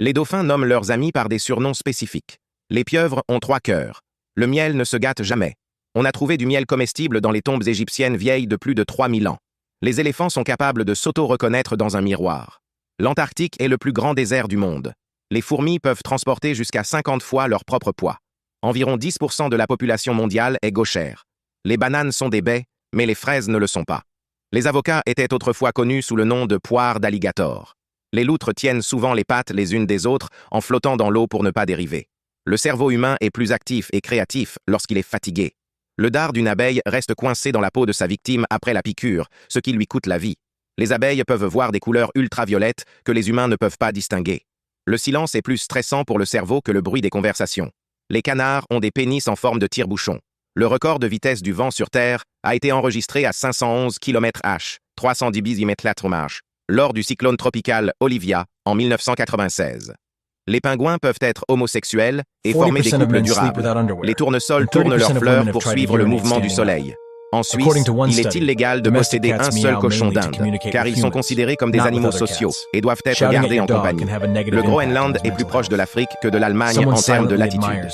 Les dauphins nomment leurs amis par des surnoms spécifiques. Les pieuvres ont 3 cœurs. Le miel ne se gâte jamais. On a trouvé du miel comestible dans les tombes égyptiennes vieilles de plus de 3000 ans. Les éléphants sont capables de s'auto-reconnaître dans un miroir. L'Antarctique est le plus grand désert du monde. Les fourmis peuvent transporter jusqu'à 50 fois leur propre poids. Environ 10% de la population mondiale est gauchère. Les bananes sont des baies, mais les fraises ne le sont pas. Les avocats étaient autrefois connus sous le nom de poires d'alligator. Les loutres tiennent souvent les pattes les unes des autres en flottant dans l'eau pour ne pas dériver. Le cerveau humain est plus actif et créatif lorsqu'il est fatigué. Le dard d'une abeille reste coincé dans la peau de sa victime après la piqûre, ce qui lui coûte la vie. Les abeilles peuvent voir des couleurs ultraviolettes que les humains ne peuvent pas distinguer. Le silence est plus stressant pour le cerveau que le bruit des conversations. Les canards ont des pénis en forme de tire-bouchon. Le record de vitesse du vent sur Terre a été enregistré à 511 km/h, 310 km/h, lors du cyclone tropical Olivia en 1996. Les pingouins peuvent être homosexuels et former des couples durables. Les tournesols tournent leurs fleurs pour suivre le mouvement du soleil. En Suisse, il est illégal de posséder un seul cochon d'Inde, car ils sont considérés comme des animaux sociaux et doivent être gardés en compagnie. Le Groenland est plus proche de l'Afrique que de l'Allemagne en termes de latitude.